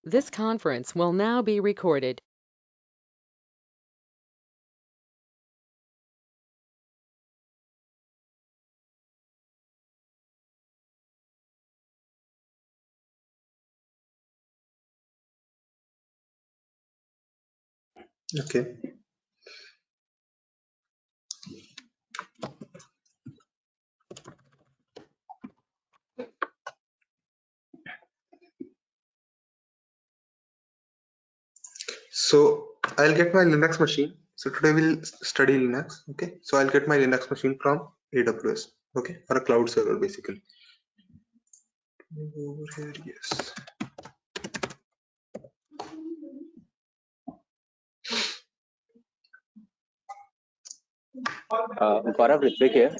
This conference will now be recorded. Okay. So I'll get my Linux machine. So today we'll study Linux. Okay. So I'll get my Linux machine from AWS. Okay. Or a cloud server basically. Over here, yes. Gaurav, Ritwik here.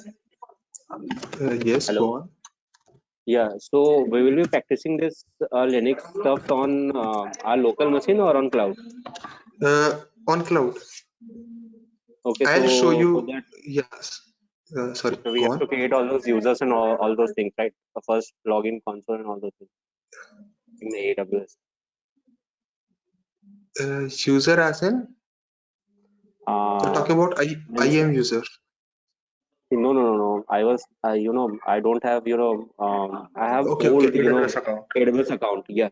Yes, Hello. go on. Yeah, so we will be practicing this Linux stuff on our local machine or on cloud. On cloud. Okay, I'll show so for you. that Yes. Sorry, we go have on. to create all those users and all those things, right? The first login console and all those things in AWS. User as in you're Uh, talking about means IAM user. no. I was, I don't have, I have Okay. old, AWS account. AWS account. Yeah.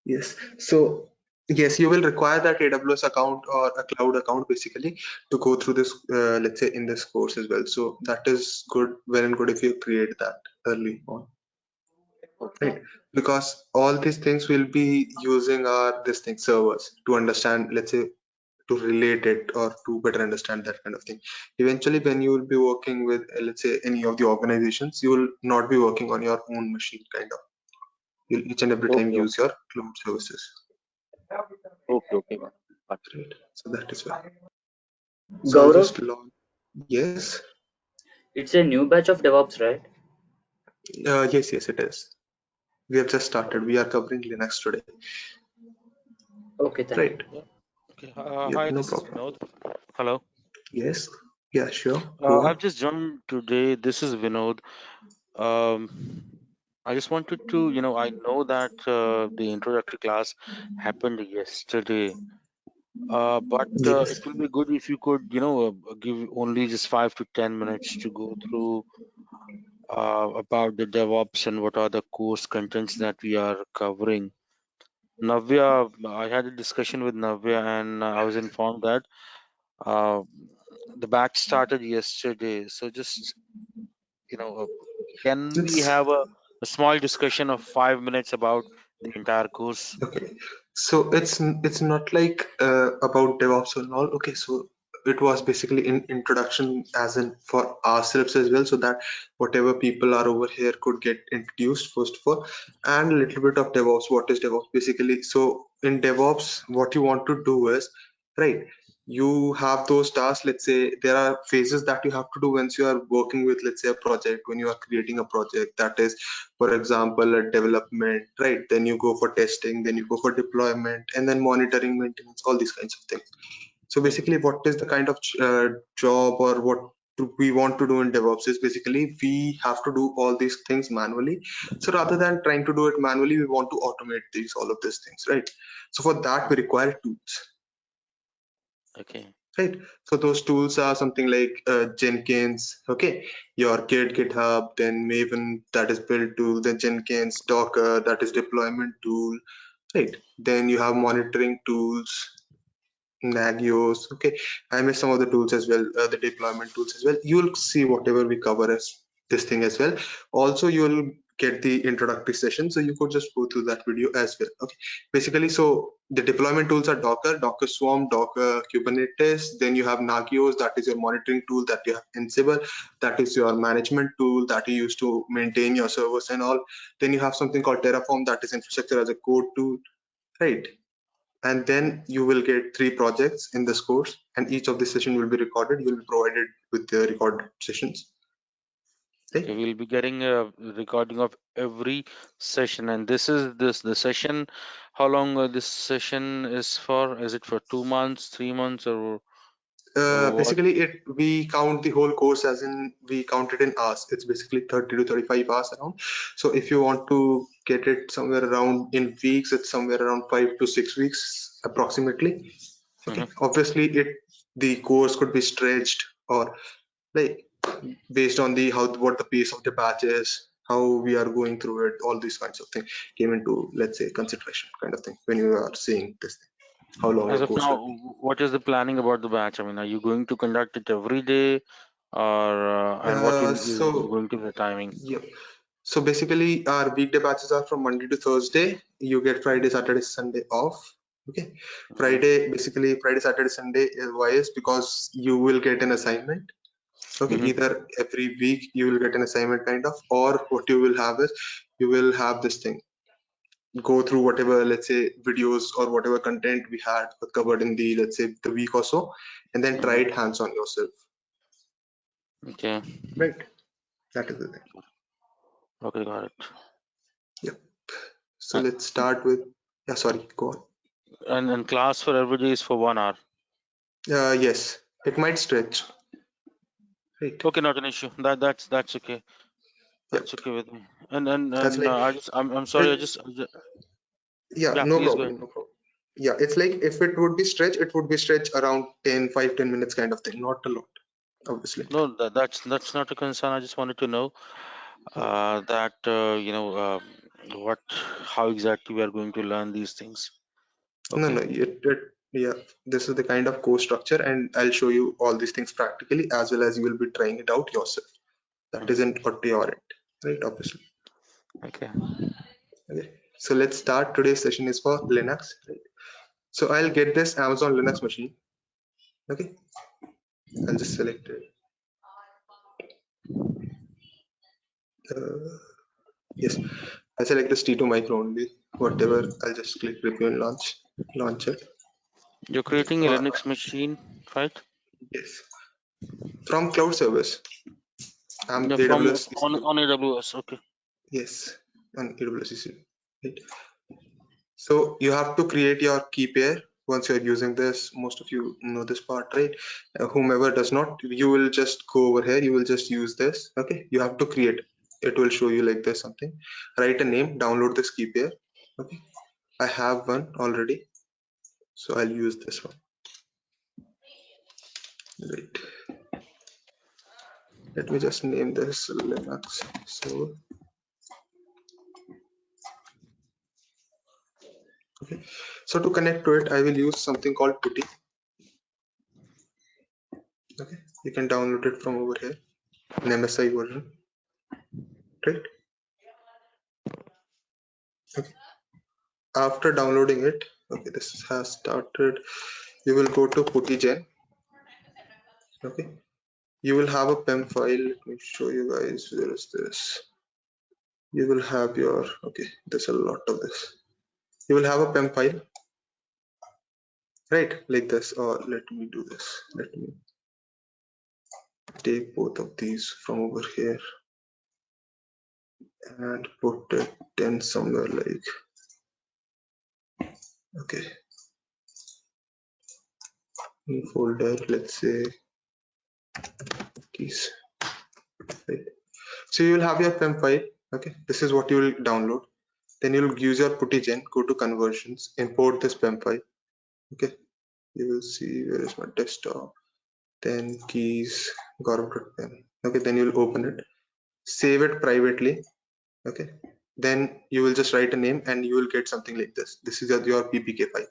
Yes. So yes, you will require that AWS account or a cloud account basically to go through this, let's say in this course as well. So that is good, well and good if you create that early on, Okay. right? Because all these things will be using our this thing servers to understand, let's say to relate it or to better understand that kind of thing. Eventually, when you will be working with, let's say any of the organizations, you will not be working on your own machine kind of. You'll each and every time Okay. use your cloud services. Okay. Got it. Right. So that is why. So I'll Gaurav, just log. Yes. it's a new batch of DevOps, right? Yes, it is. We have just started. We are covering Linux today. Okay, thank you. Right. Yeah. Okay. Yeah, Hi, no this is problem. Vinod. Hello. Yes. Yeah, sure. Go I've on. just joined today. This is Vinod. Um, I just wanted to, I know that the introductory class happened yesterday, but it Yes. will be good if you could, give only just 5 to 10 minutes to go through about the DevOps and what are the course contents that we are covering. Navya, I had a discussion with Navya, and I was informed that. Uh, the batch started yesterday, so just you know, uh, can we It's have a small discussion of 5 minutes about the entire course? okay. So it's not like about DevOps and all. Okay, so it was basically in introduction as in for ourselves as well, so that whatever people are over here could get introduced first of all, and a little bit of DevOps. What is DevOps basically? So in DevOps, what you want to do is, right, you have those tasks. Let's say there are phases that you have to do once you are working with, let's say, a project. When you are creating a project, that is, for example, a development, right? Then you go for testing, then you go for deployment, and then monitoring, maintenance, all these kinds of things. So Mhm. basically, what is the kind of job or what we want to do in DevOps is basically we have to do all these things manually. So rather than trying to do it manually, we want to automate all of these things, right? So for that, we require tools, Okay. right? So those tools are something like Jenkins, okay, your GitHub, then Maven, that is build tool, then Jenkins, Docker, that is deployment tool, right? Then you have monitoring tools, Nagios, okay. I missed some of the tools as well, the deployment tools as well. You'll see whatever we cover as this thing as well. Also, you'll get the introductory session, so you could just go through that video as well. Okay, basically, so the deployment tools are Docker, Docker Swarm, Docker Kubernetes. Then you have Nagios, that is your monitoring tool. That you have Ansible, that is your management tool that you use to maintain your servers and all. Then you have something called Terraform, that is infrastructure as a code tool, right? And then you will get 3 projects in this course, and each of the session will be recorded. You will be provided with the recorded sessions, Okay, right? we'll be getting a recording of every session, and this is the session. How long this session is for? Is it for 2 months, 3 months, or Basically we count the whole course as in we count it in hours. It's basically 30 to 35 hours around. So if you want to get it somewhere around in weeks, it's somewhere around 5 to 6 weeks approximately. Okay, obviously the course could be stretched, or like based on the what the pace of the batch is, how we are going through it, all these kinds of things came into, let's say, consideration kind of thing when you are seeing this thing, how long As your of course now, will be. what is the planning about the batch? I mean, are you going to conduct it every day, or and what is So going to be the timing? yeah, so basically our weekday batches are from Monday to Thursday. You get Friday, Saturday, Sunday off. Okay, Friday, basically Friday, Saturday, Sunday is why is because you will get an assignment. Okay, Mm-hmm. either every week you will get an assignment kind of, or what you will have is you will have this thing, go through whatever, let's say, videos or whatever content we had covered in the, let's say, the week or so, and then try it hands on yourself. Okay. Right, that is the thing. Okay, got it. Yep. So let's start with, yeah, sorry, go on. And class for every day is for 1 hour. Yes, it might stretch. Right. Okay, not an issue. That's okay. Yep. That's okay with me. And That's like I'm sorry. it, yeah, Yeah, no please go ahead. problem, no problem. Yeah, it's like if it would be stretch, it would be stretch around 5-10 minutes kind of thing, not a lot, obviously. No, that's not a concern. I just wanted to know that what how exactly we are going to learn these things. No, Okay. no, yeah, this is the kind of course structure, and I'll show you all these things practically as well as you will be trying it out yourself. That Mhm. isn't what your end, right? Obviously. Okay. Okay. So let's start. Today's session is for Linux, right? So I'll get this Amazon Linux machine. Okay. I'll just select it. Yes, I select this T2 micro only. Whatever, I'll just click review and launch it. You're Okay. creating a Linux machine, right? Yes, from cloud service. I'm Yeah, from AWS EC2. on AWS. Okay. Yes, on AWS EC2. Right. So you have to create your key pair once you're using this. Most of you know this part, right? Whomever does not, you will just go over here. You will just use this. Okay, you have to create. It will show you like this something. Write a name. Download this key pair. Okay, I have one already, so I'll use this one. Right. Let me just name this Linux. So okay. So to connect to it, I will use something called putty. Okay, you can download it from over here, an MSI version, right? Okay. After downloading it, okay, this has started. You will go to puttygen. Okay, you will have a PEM file. Let me show you guys. Where is this? You will have your, okay, there's a lot of this. You will have a PEM file, right? Like this, or let me do this. Let me take both of these from over here and put it in somewhere like, okay, new folder, let's say keys, right? So you will have your PEM file. Okay, this is what you will download. Then you'll use your puttygen, go to conversions, import this PEM file. Okay, you will see where is my desktop, then keys, gaurav.pem. Okay, then you'll open it, save it privately. Okay, then you will just write a name and you will get something like this. This is your ppk file.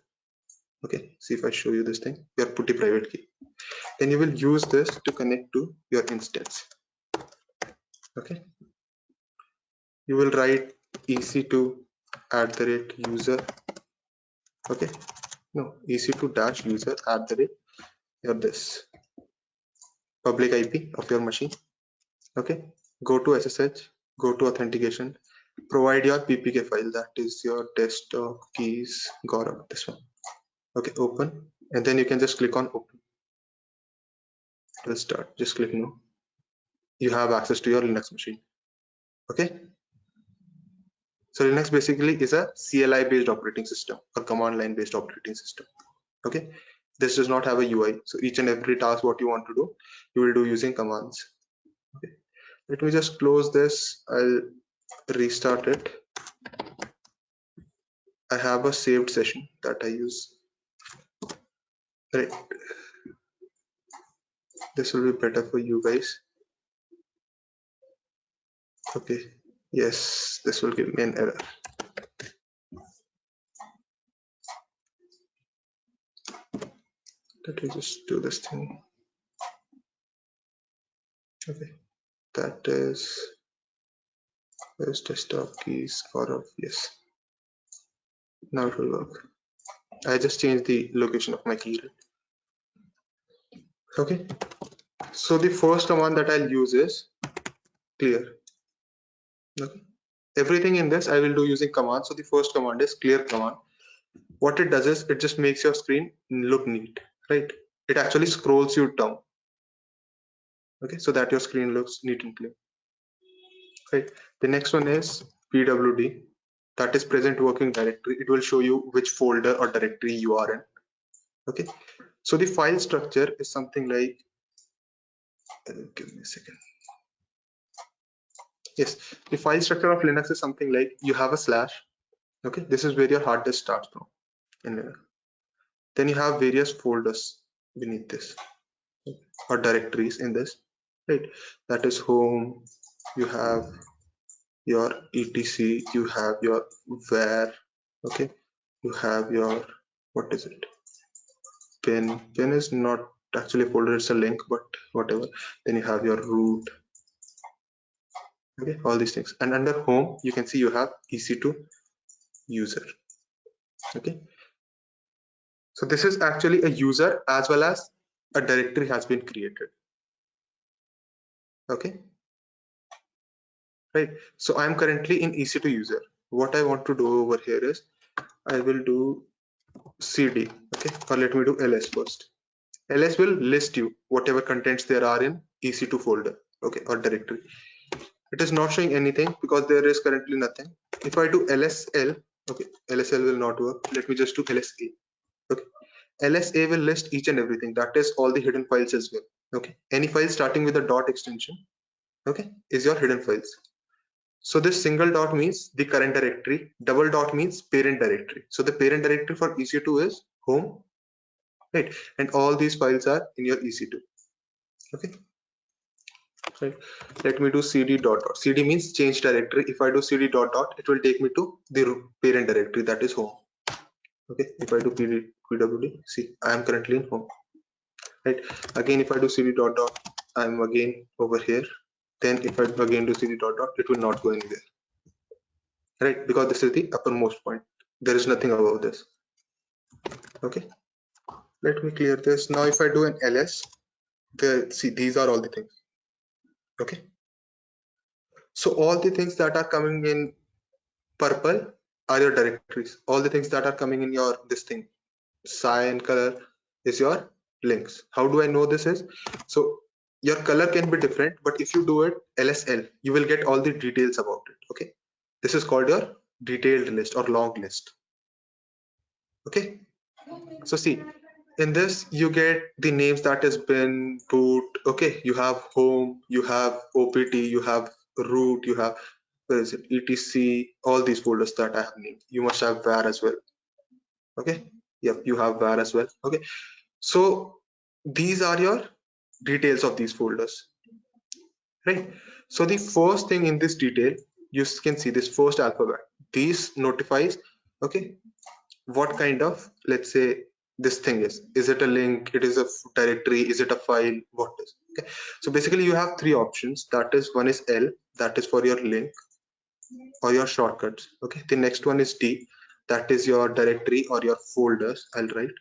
Okay, see if I show you this thing, your putty private key. Then you will use this to connect to your instance. Okay, you will write ec2 @user. Okay, no, ec2 dash user your this public IP of your machine. Okay, go to SSH, go to authentication, provide your ppk file, that is your desktop keys Gaurav, this one. Okay, open, and then you can just click on open. It will start. Just click no. You have access to your Linux machine. Okay, so Linux basically is a CLI based operating system or command line based operating system. Okay, This does not have a UI. So each and every task what you want to do, you will do using commands. Okay. Let me just close this. I'll restart it. I have a saved session that I use. Right. This will be better for you guys. Okay. Yes, this will give me an error. Let me just do this thing. Okay. That is, where's desktop keys for off? Yes. Now it will work. I just changed the location of my key. Okay. So the first command that I'll use is clear. Okay. Everything in this I will do using command. So the first command is clear command. What it does is it just makes your screen look neat, right? It actually scrolls you down. Okay, so that your screen looks neat and clean. Right. The next one is PWD. That is present working directory. It will show you which folder or directory you are in. Okay. So the file structure is something like, give me a second. Yes, the file structure of Linux is something like you have a slash. Okay, this is where your hard disk starts from in Linux. Then you have various folders beneath this or directories in this, right? That is home, you have your etc, you have your where, okay, you have your, what is it, pin is not actually a folder, it's a link, but whatever. Then you have your root, okay, all these things. And under home you can see you have ec2 user. Okay, so this is actually a user as well as a directory has been created. Okay, right. So I'm currently in ec2 user. What I want to do over here is I will do cd, okay, or let me do ls first. Ls will list you whatever contents there are in ec2 folder, okay, or directory. It is not showing anything because there is currently nothing. If I do lsl, okay, lsl will not work. Let me just do lsa. Okay, lsa will list each and everything, that is all the hidden files as well. Okay, any file starting with a dot extension, okay, is your hidden files. So this single dot means the current directory, double dot means parent directory. So the parent directory for ec2 is home, right? And all these files are in your ec2. Okay, right. Let me do cd dot dot. Cd means change directory. If I do cd dot dot, it will take me to the parent directory, that is home. Okay, if I do pwd, see, I am currently in home, right? Again, if I do cd dot dot, I am again over here. Then if I again do cd dot dot, it will not go anywhere, right? Because this is the uppermost point. There is nothing above this. Okay, let me clear this. Now if I do an ls, there, see, these are all the things. Okay, so all the things that are coming in purple are your directories. All the things that are coming in your this thing cyan color is your links. How do I know this is? So your color can be different, but if you do it lsl, you will get all the details about it. Okay, this is called your detailed list or long list. Okay, so see, in this you get the names that has been boot. Okay, you have home, you have opt, you have root, you have, where is it, etc, all these folders that I have named. You must have var as well. Okay, yep, you have var as well. Okay, so these are your details of these folders, right? So the first thing in this detail, you can see this first alphabet, these notifies, okay, what kind of, let's say, this thing is it a link, it is a directory, is it a file, what is. Okay, so basically you have three options. That is, one is l, that is for your link or your shortcuts. Okay, the next one is d, that is your directory or your folders, I'll write.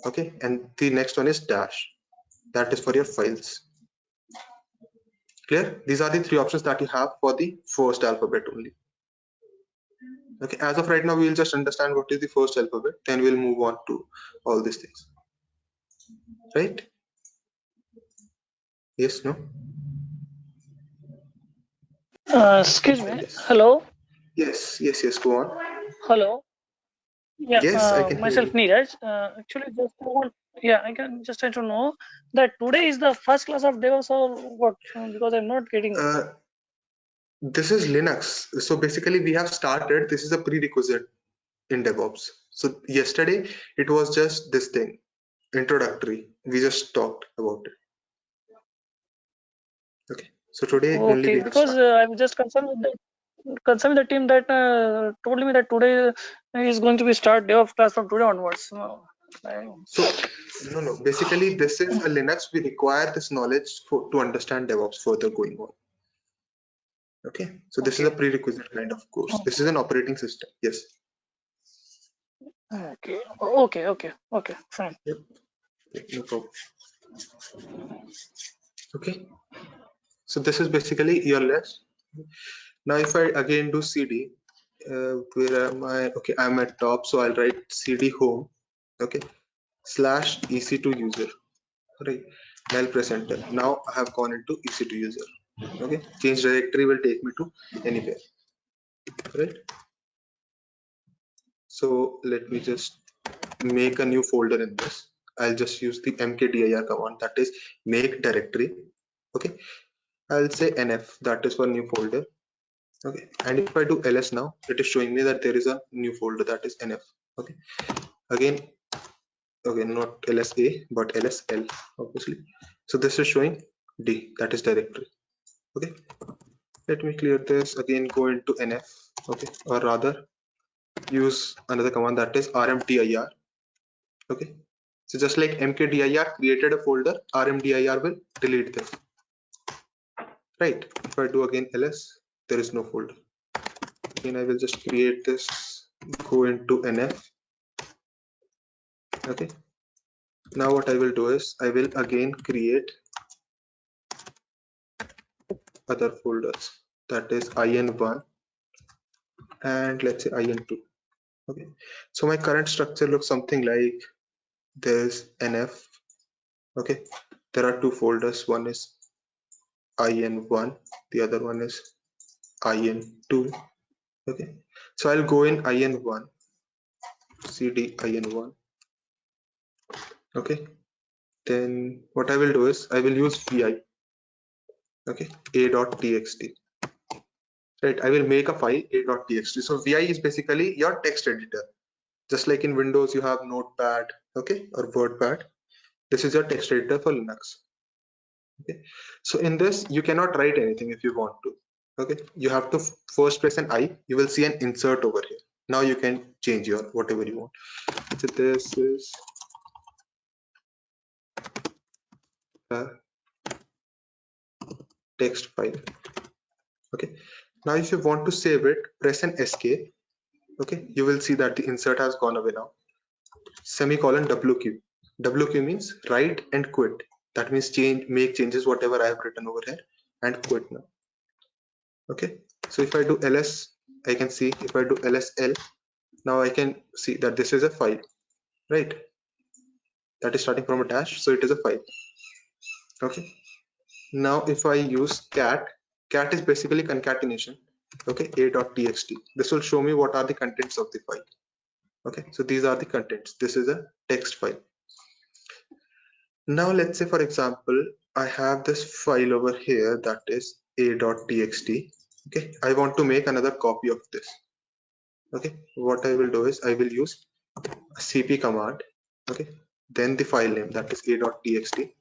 Okay, and the next one is dash, that is for your files. Clear? These are the three options that you have for the first alphabet only. Okay, as of right now we will just understand what is the first alphabet, then we'll move on to all these things, right? Yes, no? Excuse me. Yes, Hello. yes, yes, yes, go on. Hello. Yeah, Yes, I can hear myself you. Neeraj. Actually, just I want, yeah, I can just try to know that today is the first class of DevOps or what? Because I'm not getting. Uh, this is Linux. So basically, we have started. This is a prerequisite in DevOps. So yesterday, it was just this thing, introductory. We just talked about it. Okay. So today only Okay, we have because started. I'm just concerned with the team that told me that today is going to be start DevOps class from today onwards. So no. Basically, this is a Linux. We require this knowledge to understand DevOps further going on. Okay. So this is a Okay. prerequisite kind of course. This is an operating system. Yes. Okay. Fine. Yep. No problem. Okay. So this is basically your list. Now if I again do cd, where am I? Okay, I'm at top, so I'll write cd home, okay, slash ec2 user, right? I'll press enter. Now I have gone into ec2 user. Okay, change directory will take me to anywhere, right? So let me just make a new folder in this. I'll just use the mkdir command, that is make directory. Okay, I'll say nf, that is for new folder. Okay, and if I do ls now, it is showing me that there is a new folder, that is nf. Okay, again, okay, not lsa but lsl, obviously. So this is showing d, that is directory. Okay, let me clear this. Again, go into nf, okay, or rather use another command, that is rmdir. Okay, so just like mkdir created a folder, rmdir will delete this, right? If I do again ls, there is no folder. Again, I will just create this, go into nf. Okay, now what I will do is I will again create other folders, that is in1 and let's say in2. Okay, so my current structure looks something like there's nf. Okay, there are two folders, one is in1, the other one is in2. Okay, so I'll go in in1, cd in1. Okay, then what I will do is I will use vi. Okay, a.txt, right? I will make a file a.txt. So vi is basically your text editor. Just like in Windows, you have Notepad, okay, or WordPad. This is your text editor for Linux. Okay, so in this, you cannot write anything if you want to. Okay, you have to first press an I. You will see an insert over here. Now you can change your whatever you want. So this is a text file. Okay, now if you want to save it, press an escape. Okay, you will see that the insert has gone away now. Semicolon WQ. WQ means write and quit. That means make changes whatever I have written over here and quit now. Okay, so if I do ls, I can see. If I do lsl, now I can see that this is a file, right? That is starting from a dash, so it is a file. Okay, now if I use cat is basically concatenation. Okay, a.txt. This will show me what are the contents of the file. Okay, so these are the contents. This is a text file. Now let's say, for example, I have this file over here, that is a.txt. Okay, I want to make another copy of this. Okay, what I will do is I will use a cp command. Okay, then the file name, that is a.txt.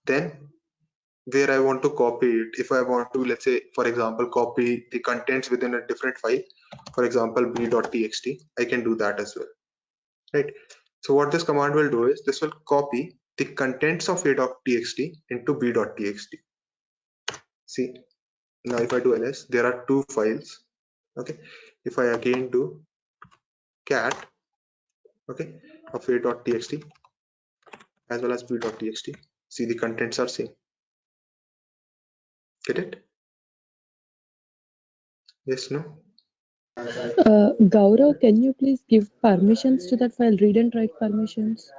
Then where I want to copy it, if I want to, let's say, for example, copy the contents within a different file, for example b.txt, I can do that as well, right? So what this command will do is this will copy the contents of a.txt into b.txt. See, now if I do ls, there are two files. Okay, if I again do cat, okay, of a.txt as well as b.txt, see, the contents are same. Get it? Yes, no? Gaurav, can you please give permissions to that file? Read and write permissions.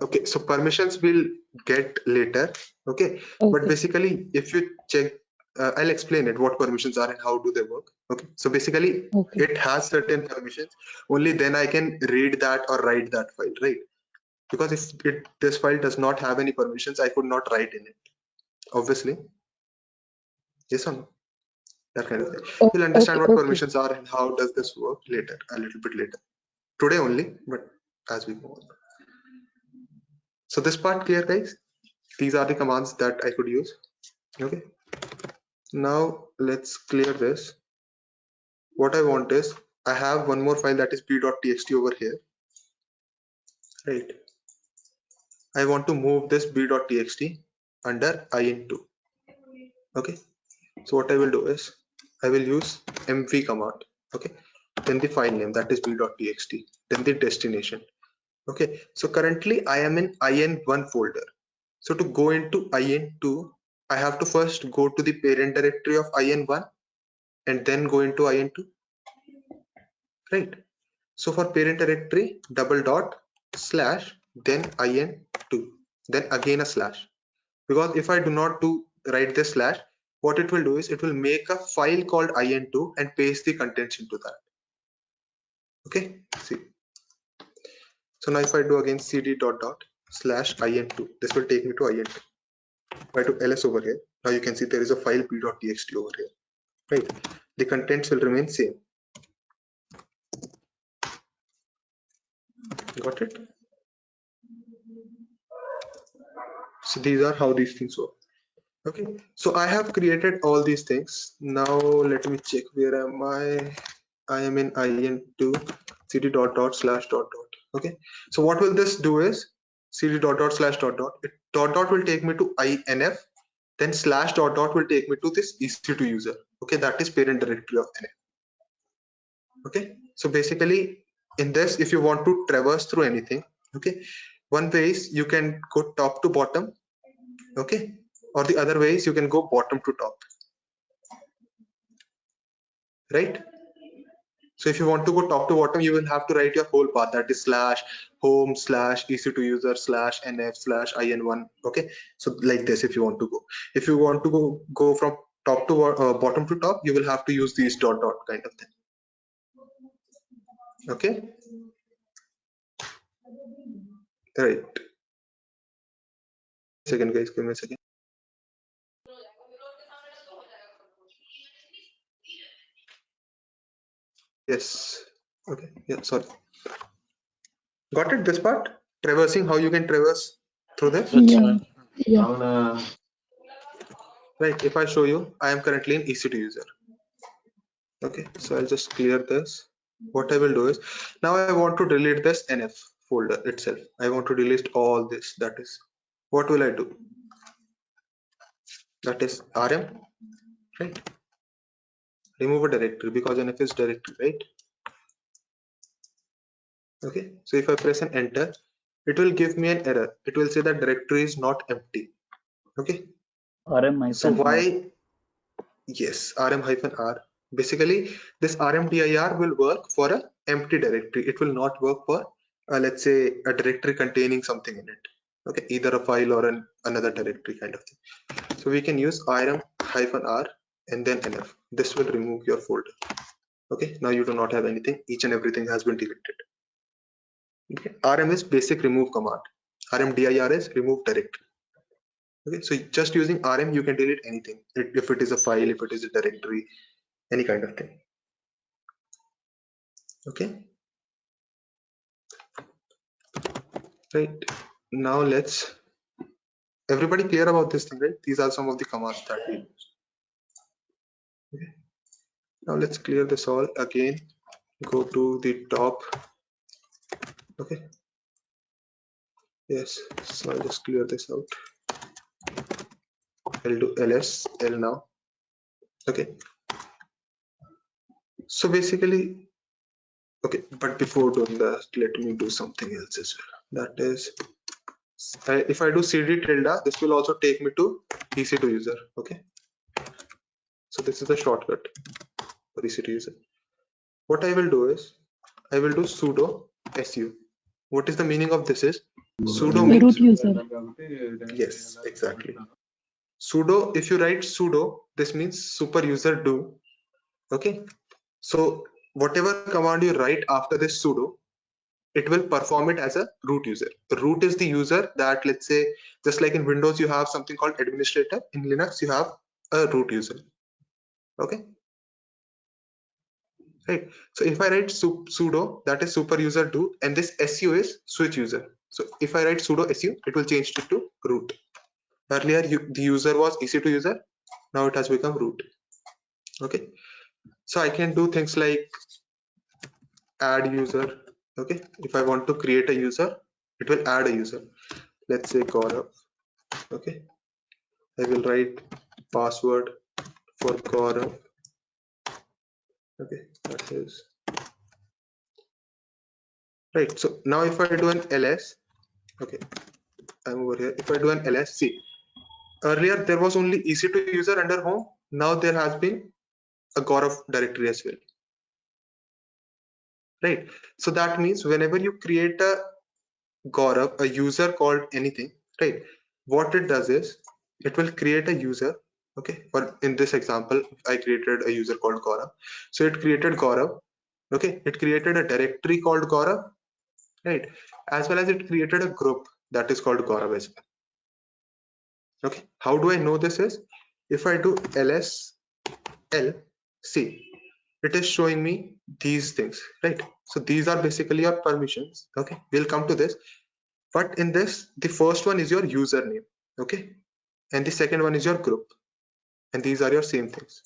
Okay, so permissions will get later. Okay, but Okay. basically if you check I'll explain it, what permissions are and how do they work. Okay, so basically it has certain permissions. Only then I can read that or write that file, right? Because if this file does not have any permissions, I could not write in it, obviously. Yes or no? That kind of thing. You'll understand what permissions are and how does this work later, a little bit later. Today only, but as we go on. So this part clear, guys? These are the commands that I could use. Okay. Now let's clear this. What I want is, I have one more file that is b.txt over here, right? I want to move this b.txt under int2. Okay. So what I will do is, I will use mv command. Okay. Then the file name, that is b.txt. Then the destination. Okay. So currently I am in in1 folder. So to go into int2, I have to first go to the parent directory of in1 and then go into int2, right? So for parent directory, double dot slash, then in2, then again a slash. Because if I do not write this slash, what it will do is it will make a file called in2 and paste the contents into that. Okay, see. So now if I do again cd dot dot slash in2, this will take me to int2. If I do ls over here, now you can see there is a file p.txt over here, right? The contents will remain same. Got it? So these are how these things work. Okay, so I have created all these things. Now let me check, where am I am in int2 cd dot dot slash dot dot. Okay, so what will this do is, cd dot dot slash dot dot, dot dot will take me to inf, then slash dot dot will take me to this ec2 user. Okay, that is parent directory of nf. Okay, so basically in this, if you want to traverse through anything, okay, one way is you can go top to bottom, okay, or the other way is you can go bottom to top, right? So if you want to go top to bottom, you will have to write your whole path, that is slash home slash ec2 user slash nf slash in1. Okay, so like this, if you want to go, if you want to go from top to bottom to top, you will have to use these dot dot kind of thing. Okay, right. Second, guys, give me a second. Yes. Okay. Yeah. Sorry. Got it? This part, traversing, how you can traverse through this. Yeah. Right. If I show you, I am currently an ec2 user. Okay. So I'll just clear this. What I will do is, now I want to delete this nf folder itself. I want to delete all this. That is, what will I do? That is rm, right? Remove a directory, because nf is directory, right? Okay. So if I press an enter, it will give me an error. It will say that directory is not empty. Okay. So why? Yes, rm-r. Basically, this rmdir will work for an empty directory. It will not work for, let's say, a directory containing something in it. Okay, either a file or another directory kind of thing. So we can use rm-r and then nf. This will remove your folder. Okay, now you do not have anything. Each and everything has been deleted. Okay. Rm is basic remove command. Rmdir is remove directory. Okay, so just using rm, you can delete anything. If it is a file, if it is a directory, any kind of thing. Okay, right. Now let's, everybody clear about this thing, right? These are some of the commands that we use. Okay. Now let's clear this all again. Go to the top. Okay. Yes, so I'll just clear this out. I'll do ls l now. Okay, so basically, okay, but before doing that, let me do something else as well. That is, if I do cd tilde, this will also take me to ec2 user. Okay, so this is the shortcut for ec2 user. What I will do is, I will do sudo su. What is the meaning of this is, sudo means Root user. yes, exactly. Sudo, if you write sudo, this means super user do. Okay, so whatever command you write after this sudo, it will perform it as a root user. Root is the user that, let's say, just like in Windows you have something called administrator, in Linux you have a root user. Okay, right? So if I write sudo, that is super user do, and this su is switch user. So if I write sudo su, it will change it to root. Earlier the user was EC2 user, now it has become root. Okay, so I can do things like add user. Okay, if I want to create a user, it will add a user. Let's say Gaurav. Okay, I will write password for Gaurav. Okay, that is right. So now if I do an ls, okay, I'm over here. If I do an ls, see, earlier there was only EC2 user under home. Now there has been a Gaurav directory as well. Right. So that means whenever you create a Gaurav, a user called anything, right? What it does is it will create a user. Okay. Or in this example, I created a user called Gaurav. So it created Gaurav. Okay. It created a directory called Gaurav, right? As well as it created a group that is called Gaurav as well. Okay. How do I know this is? If I do ls l, see, it is showing me these things, right? So these are basically your permissions. Okay. We'll come to this. But in this, the first one is your username, okay? And the second one is your group. And these are your same things,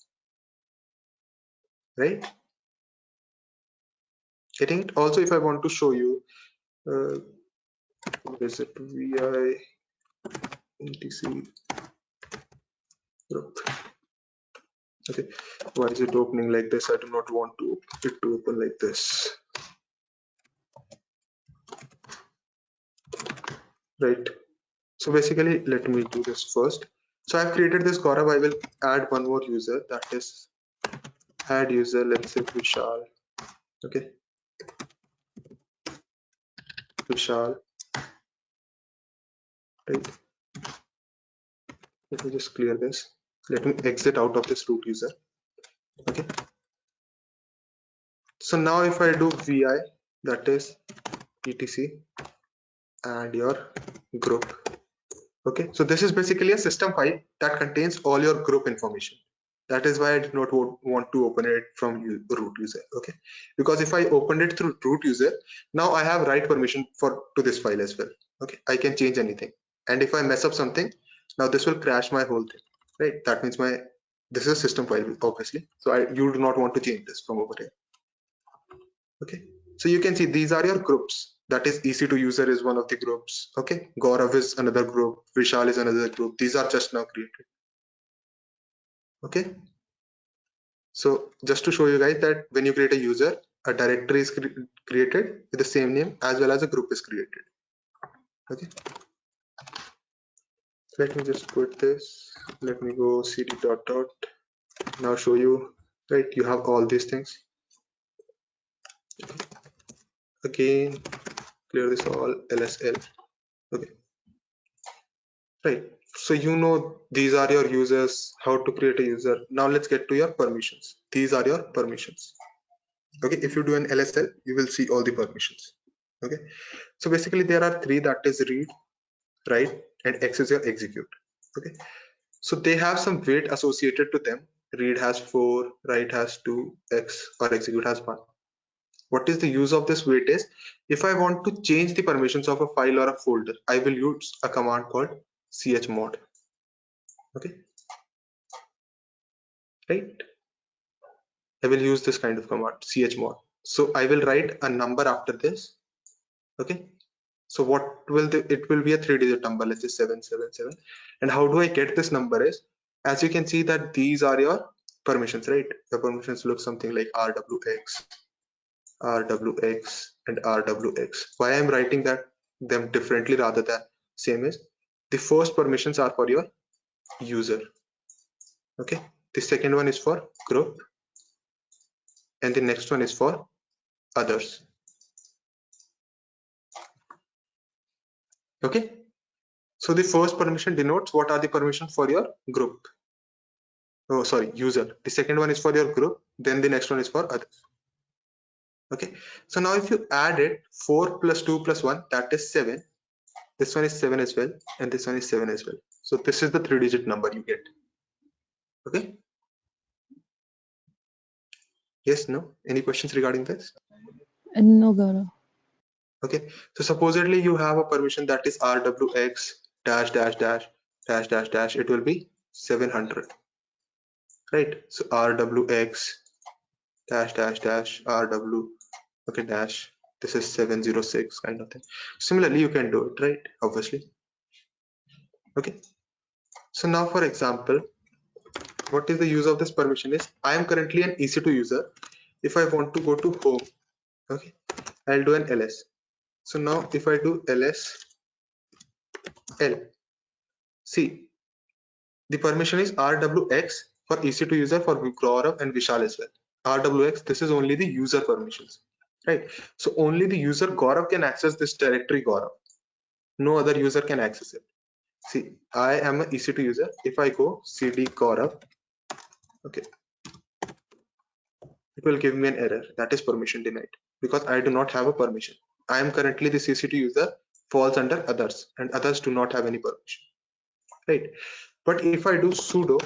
right? Getting it? Also, if I want to show you, what is it? VI NTC group. Okay, why is it opening like this? I do not want it to open like this, right? So basically, let me do this first. So I've created this Gaurav. I will add one more user, that is add user, let's say Vishal. Okay, Vishal, right? Let me just clear this. Let me exit out of this root user. Okay, so now if I do vi, that is etc and your group. Okay, so this is basically a system file that contains all your group information. That is why I did not want to open it from root user. Okay, because if I opened it through root user, now I have write permission to this file as well. Okay, I can change anything, and if I mess up something, now this will crash my whole thing, right? That means this is a system file, obviously, so you do not want to change this from over here. Okay, so you can see these are your groups. That is EC2 user is one of the groups. Okay, Gaurav is another group, Vishal is another group. These are just now created. Okay, so just to show you guys that when you create a user, a directory is created with the same name as well as a group is created. Okay, let me just put this. Let me go cd dot dot. Now show you, right? You have all these things. Again, clear this all lsl. Okay, right? So you know these are your users, how to create a user. Now let's get to your permissions. These are your permissions. Okay, if you do an lsl, you will see all the permissions. Okay, so basically there are three, that is read, write, and x is your execute. Okay, so they have some weight associated to them. Read has 4, write has 2, x or execute has 1. What is the use of this weight is, if I want to change the permissions of a file or a folder, I will use a command called chmod. Okay, right? I will use this kind of command chmod. So I will write a number after this. Okay, so what will it will be a 3-digit number, let's say 777. And how do I get this number is, as you can see that these are your permissions, right? The permissions look something like rwx, rwx, and rwx. Why I'm writing them differently rather than same is, the first permissions are for your user. Okay, the second one is for group, and the next one is for others. Okay, So the first permission denotes what are the permissions for your group. Oh, sorry, user. The second one is for your group. Then the next one is for others. Okay. So now if you add it, 4 plus 2 plus 1, that is 7. This one is 7 as well. And this one is 7 as well. So this is the 3-digit number you get. Okay. Yes, no? Any questions regarding this? No, Gaurav. Okay. So supposedly you have a permission that is rwx dash dash dash dash dash dash. It will be 700. Right. So rwx dash dash dash rw. Okay, dash. This is 706 kind of thing. Similarly, you can do it, right? Obviously. Okay. So now, for example, what is the use of this permission is I am currently an EC2 user. If I want to go to home, okay, I'll do an ls. So now if I do ls l, see the permission is rwx for EC2 user for Gaurav and Vishal as well. Rwx, this is only the user permissions, right? So only the user Gaurav can access this directory Gaurav. No other user can access it. See, I am an EC2 user. If I go cd Gaurav, okay, it will give me an error that is permission denied because I do not have a permission. I am currently the EC2 user, falls under others, and others do not have any permission, right? But if I do sudo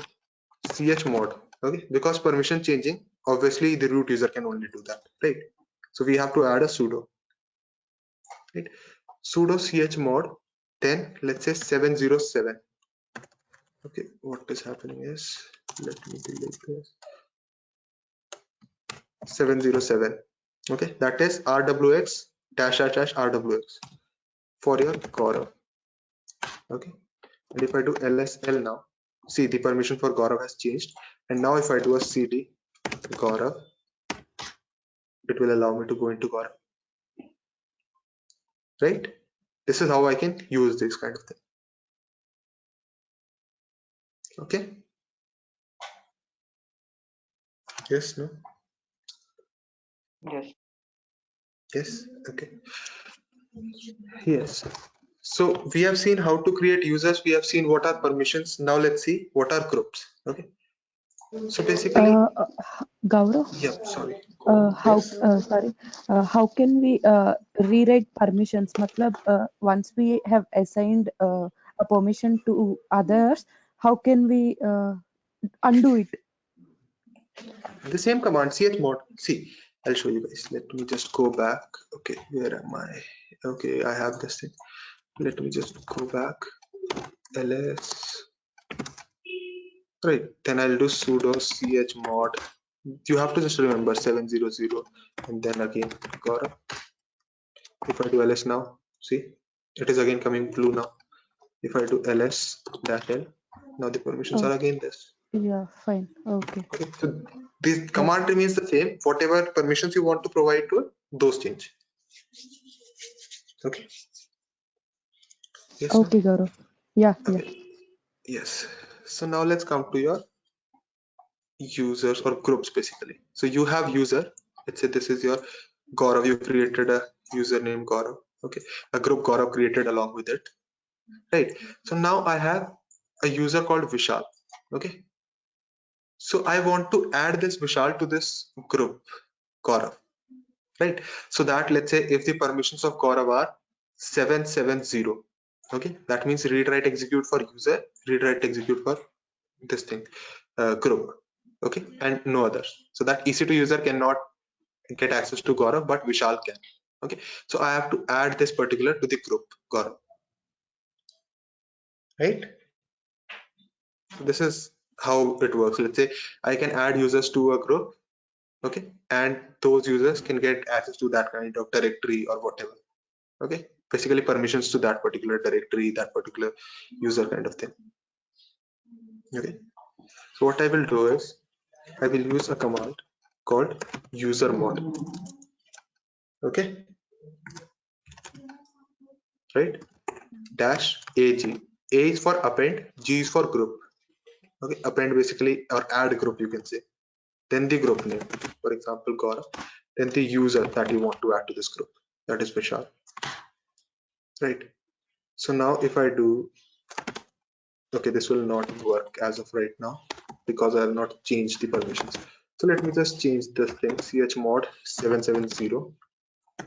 chmod, okay, because permission changing, obviously the root user can only do that, right? So we have to add a sudo, right? Sudo chmod, then let's say 707. Okay, what is happening is, let me delete this. 707. Okay, that is rwx dash dash dash rwx for your Gaurav. Okay, and if I do lsl now, see the permission for Gaurav has changed, and now if I do a cd Gaurav, it will allow me to go into Gaurav, right? This is how I can use this kind of thing. Okay. Yes, no? Yes. Yes. Okay. Yes. So we have seen how to create users. We have seen what are permissions. Now let's see what are groups. Okay. So basically, Gaurav, yeah, sorry. how Yes. how can we rewrite permissions? Matlab, once we have assigned a permission to others, how can we undo it? The same command, chmod. See, I'll show you guys. Let me just go back. Okay, where am I? Okay, I have this thing. Let me just go back. ls. Right, then I'll do sudo chmod. You have to just remember 700 and then again Gaurav. If I do ls now, see, it is again coming blue now. If I do ls dash l, now the permissions Oh, are again this. yeah, fine. Okay. Okay, so this command remains the same. Whatever permissions you want to provide to it, those change. Okay. Yes, no? Okay, Gaurav. Yeah, yeah. Okay. Yes. So now let's come to your users or groups basically. So you have user. Let's say this is your Gaurav. You created a username Gaurav. Okay. A group Gaurav created along with it. Right. So now I have a user called Vishal. Okay. So I want to add this Vishal to this group Gaurav. Right. So that let's say if the permissions of Gaurav are 770. Okay. That means read write execute for user, read write execute for this thing group, okay, and no others. So that EC2 user cannot get access to Gaurav, but Vishal can. Okay, so I have to add this particular to the group Gaurav, right? So this is how it works. Let's say I can add users to a group, okay, and those users can get access to that kind of directory or whatever. Okay, basically permissions to that particular directory, that particular user kind of thing. Okay, so what I will do is I will use a command called user mod. Okay, right? Dash ag. A is for append, G is for group. Okay, append basically or add group you can say. Then the group name, for example Gaurav. Then the user that you want to add to this group, that is Vishal. Right. So now if I do, okay, this will not work as of right now because I have not changed the permissions. So let me just change this thing, chmod 770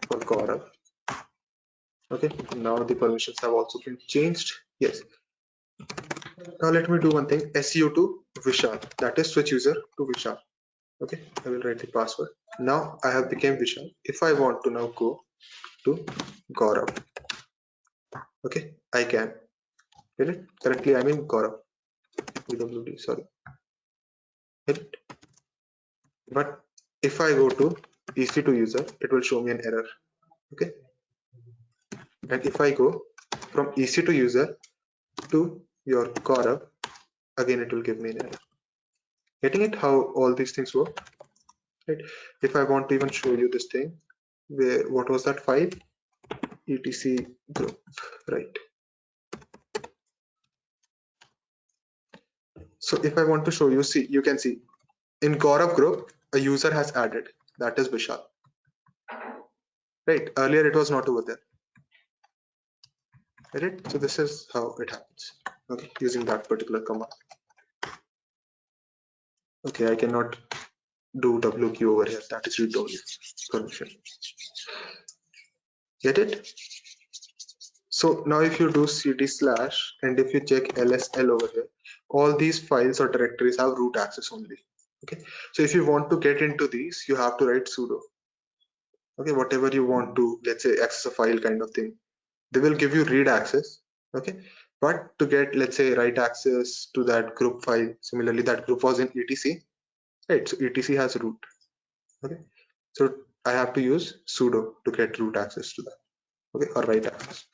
for Gaurav. Okay, now the permissions have also been changed. Yes. Now let me do one thing, SU to Vishal, that is switch user to Vishal. Okay, I will write the password. Now I have become Vishal. If I want to now go to Gaurav, okay, I can. Get it? Currently I'm in Gaurav. PWD, sorry. Get it? But if I go to EC2 user, it will show me an error. Okay. And if I go from EC2 user to your Gaurav, again it will give me an error. Getting it? How all these things work? Right. If I want to even show you this thing, where what was that file? etc group, right? So if I want to show you, see, you can see in Gaurav group, a user has added, that is Vishal. Right, earlier it was not over there. Right, so this is how it happens. Okay, using that particular command. Okay, I cannot do WQ over here, that is read only permission. Get it? So now if you do cd slash and if you check lsl over here, all these files or directories have root access only. Okay, so if you want to get into these, you have to write sudo. Okay, whatever you want to, let's say, access a file kind of thing, they will give you read access. Okay, but to get, let's say, write access to that group file, similarly that group was in etc, right? So etc has root. Okay, so I have to use sudo to get root access to that. Okay, or write access.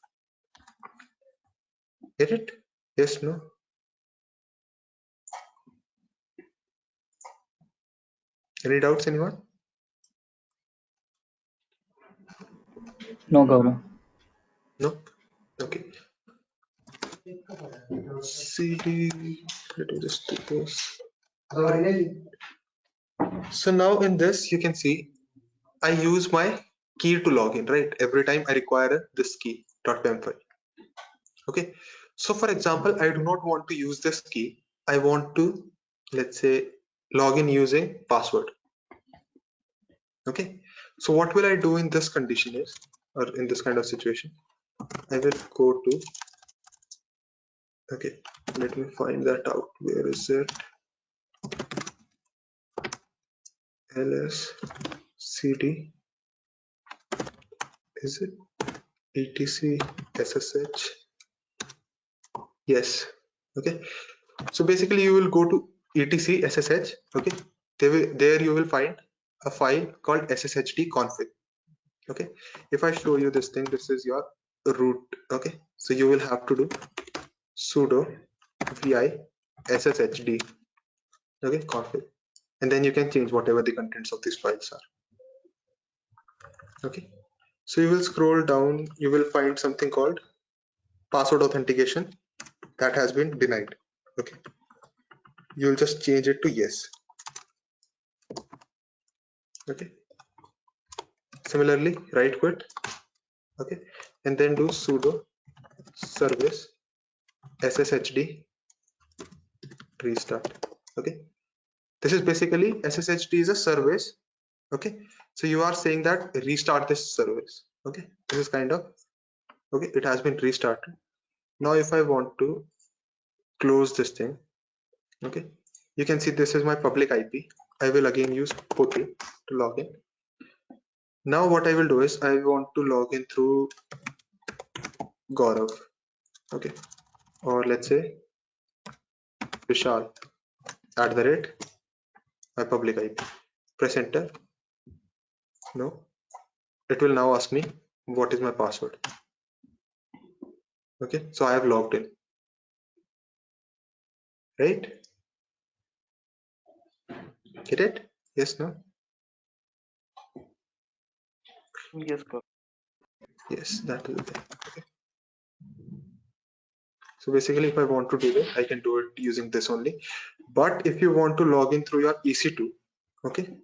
Get it? Yes, no? Any doubts, anyone? No, Gaurav. No? Okay. CD, let me just do this. So now in this, you can see I use my key to log in, right? Every time I require this key .pem file. Okay. So for example, I do not want to use this key. I want to, let's say, log in using password. Okay. So what will I do in this condition is, or in this kind of situation? I will go to, okay, let me find that out. Where is it? ls cd, is it etc ssh? Yes. Okay, so basically you will go to etc ssh. Okay, there you will find a file called sshd config. Okay, if I show you this thing, this is your root. Okay, so you will have to do sudo vi sshd, okay, config, and then you can change whatever the contents of these files are. Okay, so you will scroll down, you will find something called password authentication that has been denied. Okay, you'll just change it to yes. Okay, similarly right quit. Okay, and then do sudo service sshd restart. Okay, this is basically sshd is a service. Okay, so you are saying that restart this service. Okay, this is kind of, okay, it has been restarted. Now if I want to close this thing, okay, you can see this is my public IP. I will again use portal to log in. Now what I will do is I want to log in through Gaurav, okay, or let's say Vishal @ my public IP. Press enter. No, it will now ask me what is my password. Okay, so I have logged in, right? Get it? Yes, no? Yes, Gaurav. Yes, that is the thing. Okay. So basically, if I want to do it, I can do it using this only. But if you want to log in through your EC2, okay.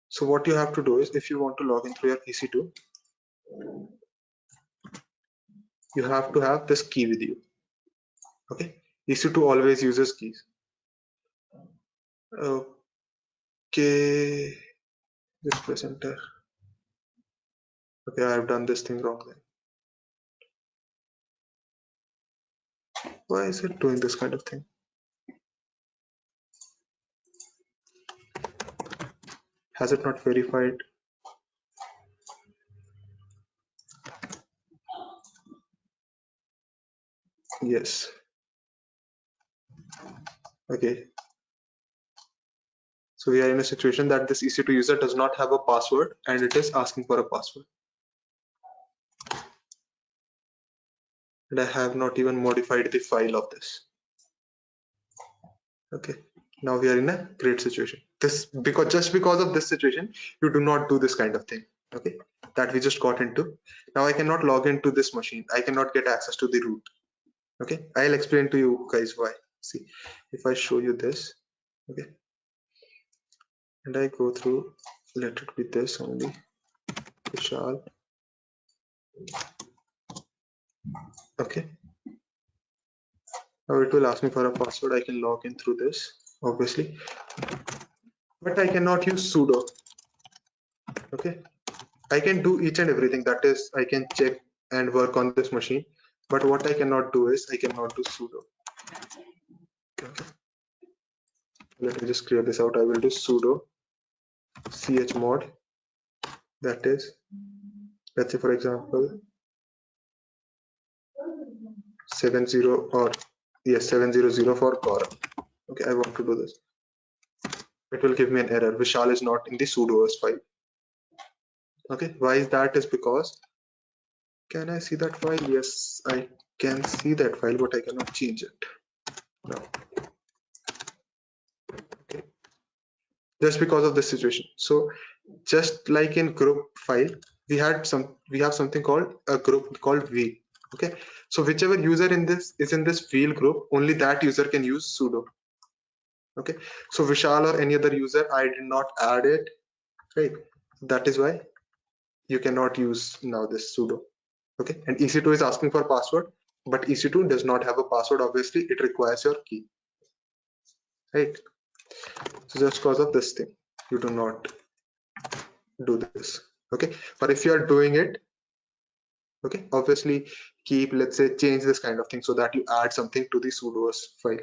So what you have to do is, if you want to log in through your EC2, you have to have this key with you. Okay, EC2 always uses keys. Okay, just press enter. Okay, I have done this thing wrong then. Why is it doing this kind of thing? Has it not verified? Yes. Okay. So we are in a situation that this EC2 user does not have a password and it is asking for a password. And I have not even modified the file of this. Okay. Now we are in a great situation. Just because of this situation, you do not do this kind of thing. Okay. That we just got into. Now I cannot log into this machine. I cannot get access to the root. Okay. I'll explain to you guys why. See, if I show you this, okay, and I go through, let it be this only, Vishal. Okay. Now it will ask me for a password. I can log in through this, obviously, but I cannot use sudo. Okay, I can do each and everything. That is, I can check and work on this machine, but what I cannot do is I cannot do sudo. Okay. Let me just clear this out. I will do sudo chmod. That is, let's say for example, 70 or yes 700 for Cora. Okay, I want to do this. It will give me an error. Vishal is not in the sudoers file. Okay, why is that? Is because, can I see that file? Yes, I can see that file, but I cannot change it. No. Okay. Just because of this situation. So just like in group file, we have something called a group called wheel. Okay. So whichever user in this is in this wheel group, only that user can use sudo. Okay. So Vishal or any other user, I did not add it. Right. That is why you cannot use now this sudo. Okay, and EC2 is asking for password, but EC2 does not have a password. Obviously, it requires your key, right? So just because of this thing, you do not do this. Okay, but if you are doing it, okay, obviously keep, let's say, change this kind of thing so that you add something to the sudoers file,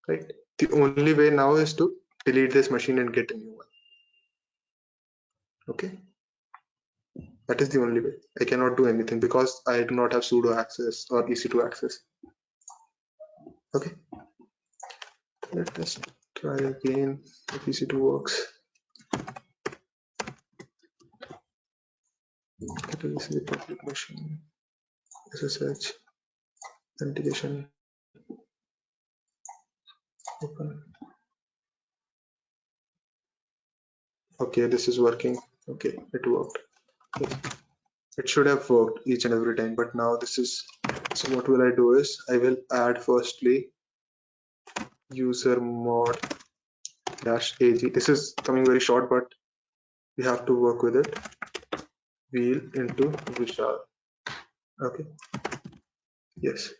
right? The only way now is to delete this machine and get a new one. Okay, that is the only way. I cannot do anything because I do not have sudo access or EC2 access. Okay, let us try again if EC2 works. Okay, this is a public machine. SSH authentication open. Okay, this is working. Okay, it worked. Yes. It should have worked each and every time, but now this is. So what will I do is I will add firstly user mod -ag. This is coming very short, but we have to work with it. Wheel into Vishal. Okay. Yes.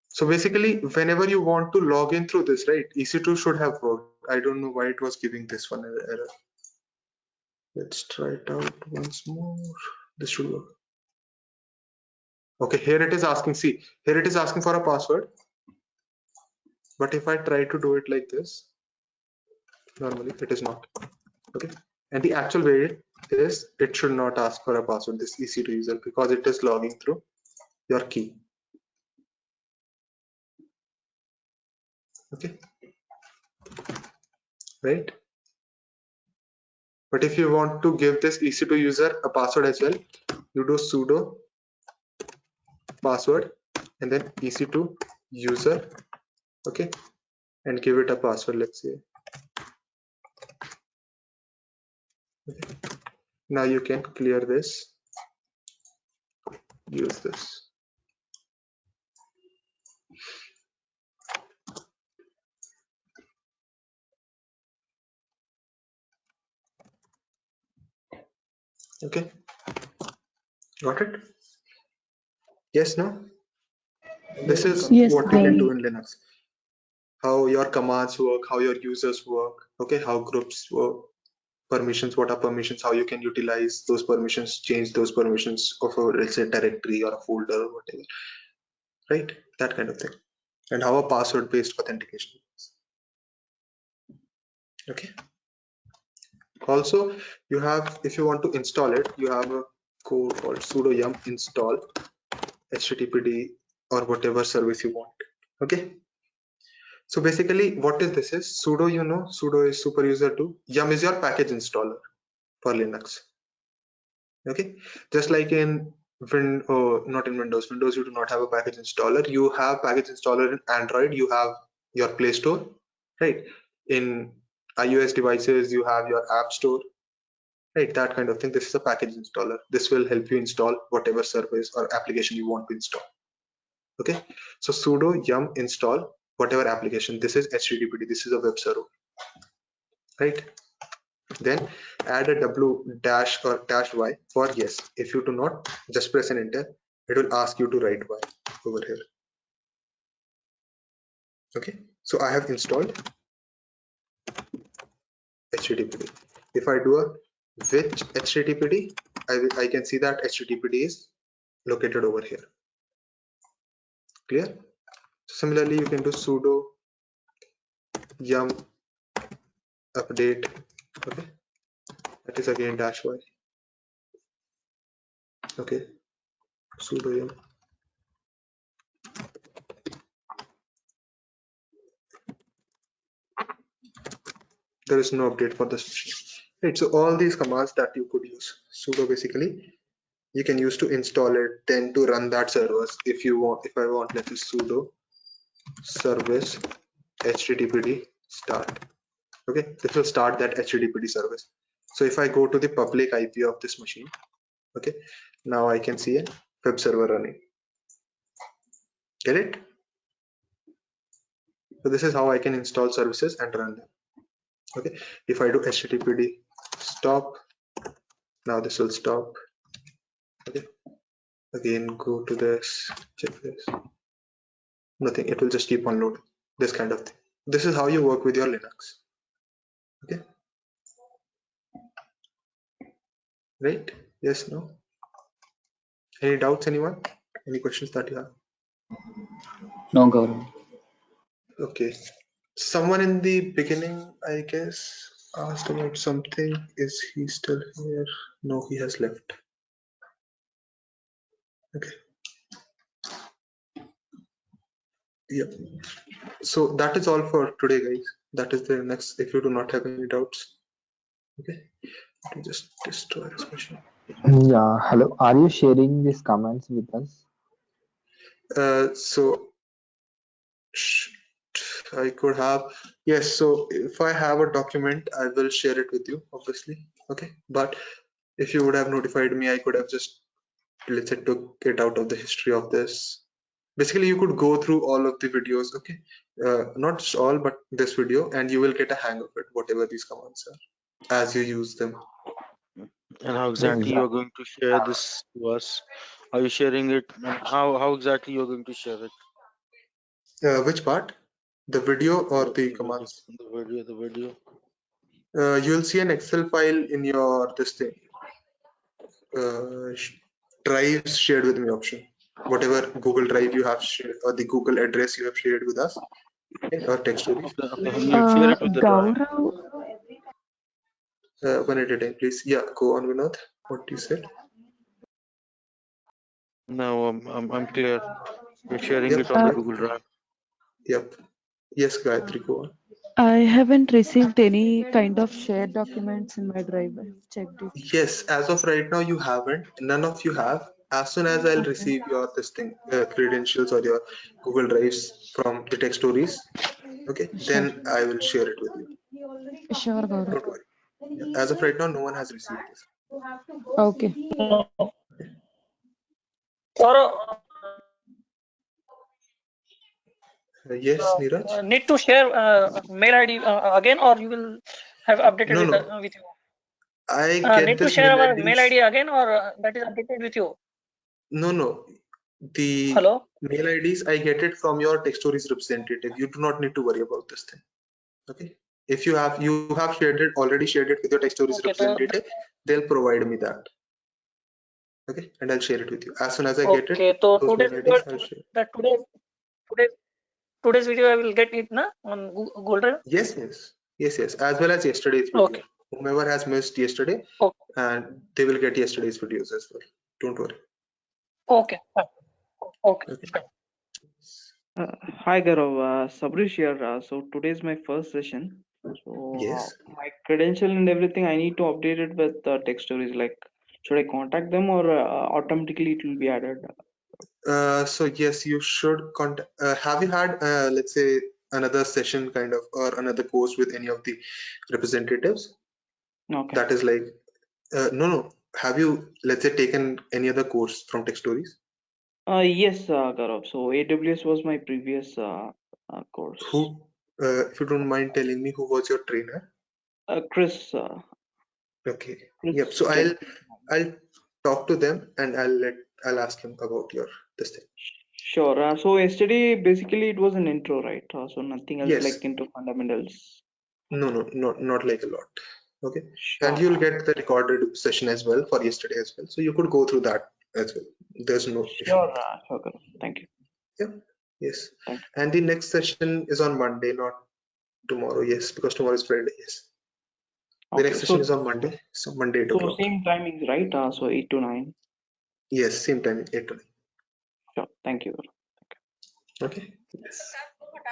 So basically, whenever you want to log in through this, right, EC2 should have worked. I don't know why it was giving this one error. Let's try it out once more. This should work. Okay, here it is asking, see, here it is asking for a password. But if I try to do it like this, normally it is not. Okay. And the actual way is it should not ask for a password, this EC2 user, because it is logging through your key. Okay. Right. But if you want to give this EC2 user a password as well, you do sudo password and then EC2 user, okay, and give it a password, let's say. Okay. Now you can clear this, use this. Okay, got it? Yes, no? This is Yes, what you can I do in Linux. How your commands work, how your users work, okay, how groups work, permissions, what are permissions, how you can utilize those permissions, change those permissions of a, let's say, directory or a folder or whatever, right? That kind of thing. And how a password-based authentication works. Okay. Also, you have, if you want to install it, you have a code called sudo yum install httpd or whatever service you want. Okay. So basically, what is this is sudo, you know, sudo is super user 2. Yum is your package installer for Linux. Okay, just like in not in Windows you do not have a package installer. You have package installer in Android. You have your Play Store, right? In iOS devices, you have your App Store, right? That kind of thing. This is a package installer. This will help you install whatever service or application you want to install. Okay, so sudo yum install whatever application. This is HTTPD. This is a web server, right? Then add a w dash or dash y for yes. If you do not, just press an enter. It will ask you to write y over here. Okay, so I have installed HTTPD. If I do a which HTTPD, I can see that HTTPD is located over here. Clear? Similarly, you can do sudo yum update. Okay, that is again dash y. Okay, sudo yum. There is no update for this machine. Right, so all these commands that you could use, sudo basically you can use to install it, then to run that service. If you want, if I want, let's say sudo service httpd start. Okay, this will start that httpd service. So if I go to the public IP of this machine, okay, now I can see a web server running. Get it? So this is how I can install services and run them. Okay, if I do httpd stop, now this will stop. Okay, again go to this, check this, nothing, it will just keep on loading. This kind of thing. This is how you work with your Linux. Okay, right? Yes, no? Any doubts, anyone? Any questions that you have? No, Gaurav. Okay, someone in the beginning, I guess, asked about something. Is he still here? No, he has left. Okay, yeah. So that is all for today, guys. That is the next. If you do not have any doubts, okay, let me just destroy this machine. Yeah, hello. Are you sharing these comments with us? So I could have, yes. So if I have a document, I will share it with you, obviously. Okay, but if you would have notified me, I could have just, let's say, took it out of the history of this. Basically, you could go through all of the videos, okay, not just all, but this video, and you will get a hang of it, whatever these commands are, as you use them. And how exactly Yeah. you're going to share this to us? Are you sharing it? And how exactly you're going to share it? Which part? The video or The, the the video, commands? the video. You'll see an Excel file in your this thing, drives shared with me option. Whatever Google Drive you have shared or the Google address you have shared with us, okay, or text stories. Okay, okay. You'll share it with the drive. Gaurav, One at a time, please. Yeah, go on, Vinod. What you said? No, I'm clear. You're sharing it Yep. on the uh, Google Drive. Yep. Yes, Gayatri, go on. I haven't received any kind of shared documents in my drive. I've checked it. Yes, as of right now, you haven't. None of you have. As soon as I'll Okay. receive your this thing, credentials or your Google Drives from the text stories, okay, Sure. then I will share it with you. Sure, Gaurav. Don't worry. Yeah. As of right now, no one has received this. Okay. No. Or Yes, Neeraj? need to share mail ID again, or you will have updated No, with no. with you. I get Need to this share mail our mail IDs. ID again, or that is updated with you. No, no. The Hello. mail IDs, I get it from your tech stories representative. You do not need to worry about this thing. Okay. If you have shared it, already shared it with your tech stories Okay. So representative, they'll provide me that. Okay, and I'll share it with you. As soon as I get it, okay. So those mail IDs, I'll share. that today today's video I will get it na on Google Drive. Yes, as well as yesterday's video. Okay. Whomever has missed yesterday, Okay. and they will get yesterday's videos as well. Don't worry. Okay. Fine. Okay. Okay. Fine. Hi Gaurav, Sabrish here. So today is my first session. So Yes. my credential and everything I need to update it with tech stories. Like, should I contact them or automatically it will be added? So yes, you should contact. Have you had, let's say, another session kind of, or another course with any of the representatives? Okay. That is like, no. Have you, let's say, taken any other course from Tech Stories? Yes, Gaurav. So AWS was my previous course. Who, if you don't mind telling me, who was your trainer? Chris. Okay. Chris Yep. So Kent. I'll talk to them and I'll ask him about your this thing. Sure. So yesterday basically it was an intro, right? So nothing else Yes. like into fundamentals. No, not like a lot. Okay. And Sure. you'll get the recorded session as well for yesterday as well. So you could go through that as well. There's no issue. Sure. Sure, Gaurav. Thank you. Yep. Yes. Thank And the next session is on Monday, not tomorrow. Yes, because tomorrow is Friday. Yes. you. The Okay. next session is on Monday. So Monday 8 So o'clock. same timings, right? So 8 to 9. Yes, same time, 8 to 9. Sure. Thank you. Okay. Yes.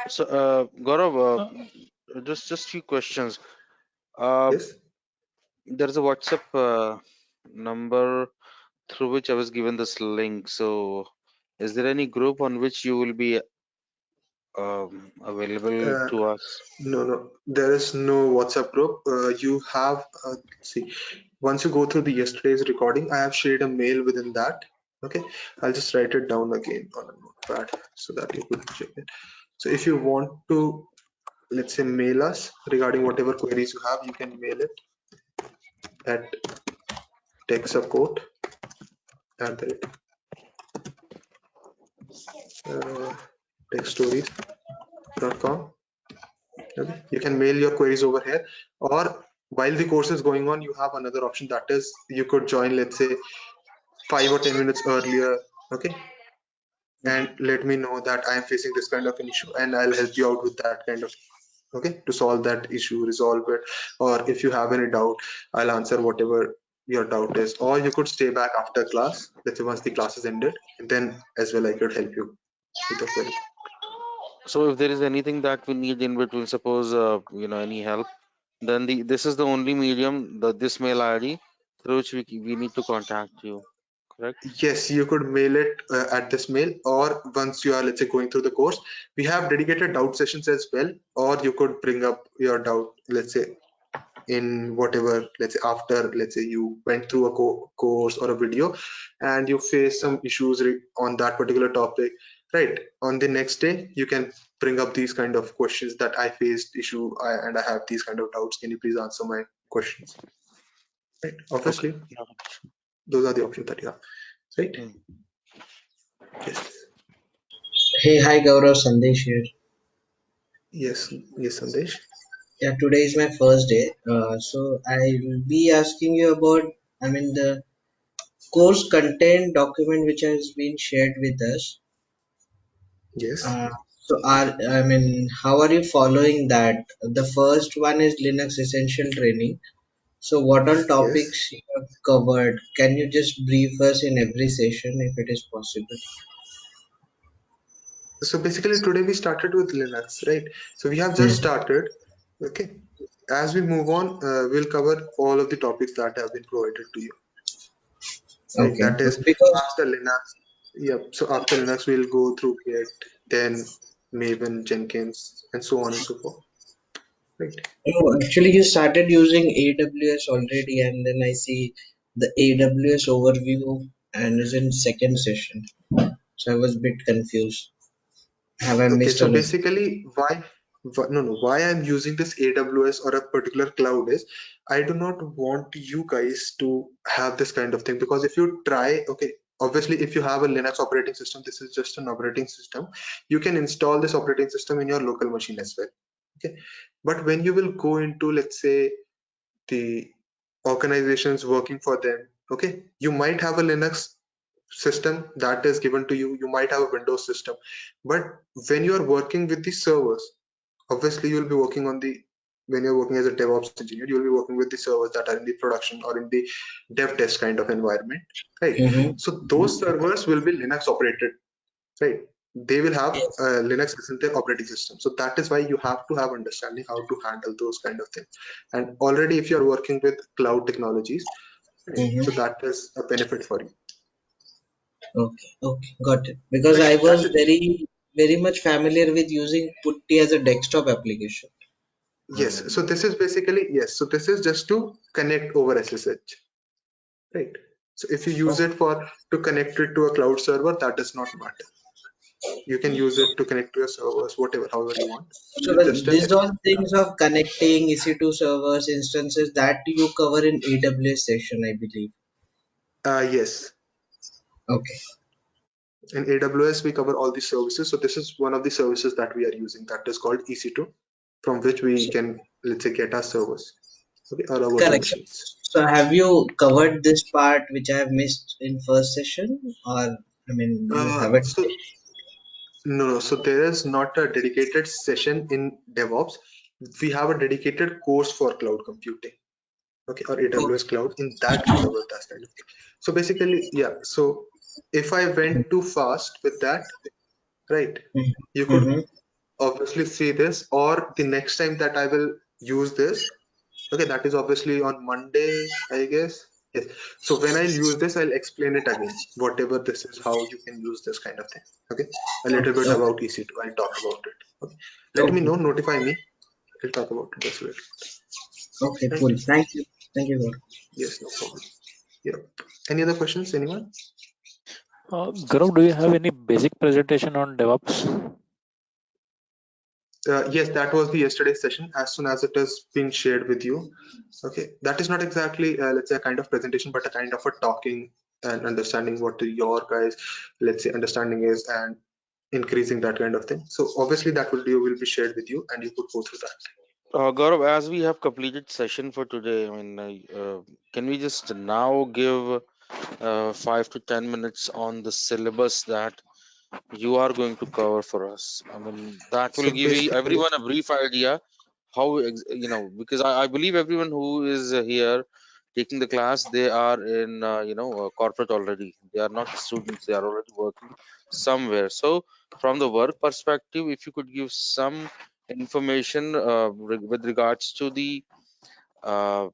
So, Gaurav, just few questions. Yes. There's a WhatsApp number through which I was given this link. So, is there any group on which you will be available Uh, to us? no. There is no WhatsApp group. You have, see, once you go through the yesterday's recording, I have shared a mail within that. Okay. I'll just write it down again on a notepad so that you could check it. So if you want to, let's say, mail us regarding whatever queries you have, you can mail it at techsupport at the techstories.com. Okay. You can mail your queries over here, or while the course is going on, you have another option, that is you could join, let's say, 5 or 10 minutes earlier. Okay. And let me know that I am facing this kind of an issue, and I'll help you out with that kind of, okay, to solve that issue, resolve it. Or if you have any doubt, I'll answer whatever your doubt is. Or you could stay back after class, let's say once the class is ended, and then as well I could help you with the query. So, if there is anything that we need in between, suppose any help, then this is the only medium, this mail ID through which we need to contact you. Correct? Yes, you could mail it at this mail, or once you are, let's say, going through the course, we have dedicated doubt sessions as well. Or you could bring up your doubt, let's say, in whatever, let's say, after, let's say, you went through a course or a video and you face some issues on that particular topic, right? On the next day, you can bring up these kind of questions that I faced issue, and I have these kind of doubts. Can you please answer my questions? Right. Okay. Obviously, those are the options that you have, right? Mm. Yes. Hey, hi Gaurav, Sandesh here. Yes, Sandesh. Yeah, today is my first day. So I will be asking you about, the course content document which has been shared with us. Yes, Uh, how are you following that? The first one is Linux Essential Training. So what all yes. topics you have covered? Can you just brief us in every session if it is possible? So basically today we started with Linux, right? So we have just Hmm. started. Okay. As we move on, we'll cover all of the topics that have been provided to you, right? Okay. That is Because after Linux. Yep. So after Linux, we'll go through Git, then Maven, Jenkins, and so on and so forth, right? no, actually, you started using AWS already, and then I see the AWS overview and is in second session. So I was a bit confused. Have I Okay. missed So on? basically, why I'm using this AWS or a particular cloud is I do not want you guys to have this kind of thing, because if you try, okay, obviously if you have a Linux operating system, this is just an operating system, you can install this operating system in your local machine as well. Okay, but when you will go into, let's say, the organizations working for them, okay, you might have a Linux system that is given to you, you might have a Windows system, but when you are working with the servers, obviously you'll be working on the, when you're working as a DevOps engineer, you'll be working with the servers that are in the production or in the dev test kind of environment, right? So those servers will be Linux operated, right? They will have Yes. Linux as their operating system. So that is why you have to have understanding how to handle those kind of things. And already if you're working with cloud technologies, right, so that is a benefit for you. Okay, okay, got it. Because Right, I that was is, very much familiar with using Putty as a desktop application. yes. So this is basically, yes. So this is just to connect over SSH, right? So if you use it for to connect it to a cloud server, that does not matter. You can use it to connect to your servers, whatever, however you want. So It's just an these all things of connecting EC2 servers, instances that you cover in AWS session, I believe. yes. Okay. In AWS, we cover all the services. So this is one of the services that we are using that is called EC2, from which we can, let's say, get our servers, okay, or our virtual Correct. machines. So have you covered this part which I have missed in first session, or I mean you haven't? So no, so there is not a dedicated session in DevOps. We have a dedicated course for cloud computing, okay, or Okay. AWS cloud. In that we cover that kind of thing. So basically, yeah. So if I went too fast with that, right, you could Mm-hmm. obviously see this, or the next time that I will use this, okay, that is obviously on Monday, I guess. Yes. So when I'll use this, I'll explain it again. Whatever this is, how you can use this kind of thing. Okay. A little bit Okay. about EC2. I'll talk about it. Okay. Let me Okay. know, notify me. I'll talk about it as well. Okay. Thank Cool. you. Thank you. Thank you, God. Yes, no problem. Yeah. Any other questions, anyone? Gaurav, do you have any basic presentation on DevOps? Yes, that was the yesterday's session. As soon as it has been shared with you, okay, that is not exactly let's say a kind of presentation, but a kind of a talking and understanding what your guys, let's say, understanding is, and increasing that kind of thing. So obviously that will be shared with you, and you could go through that. Gaurav, as we have completed session for today, I mean, can we just now give 5 to 10 minutes on the syllabus that you are going to cover for us? I mean, that will So give basically, everyone a brief idea how, because I believe everyone who is here taking the class, they are in, corporate already. They are not students, they are already working somewhere. So, from the work perspective, if you could give some information with regards to uh,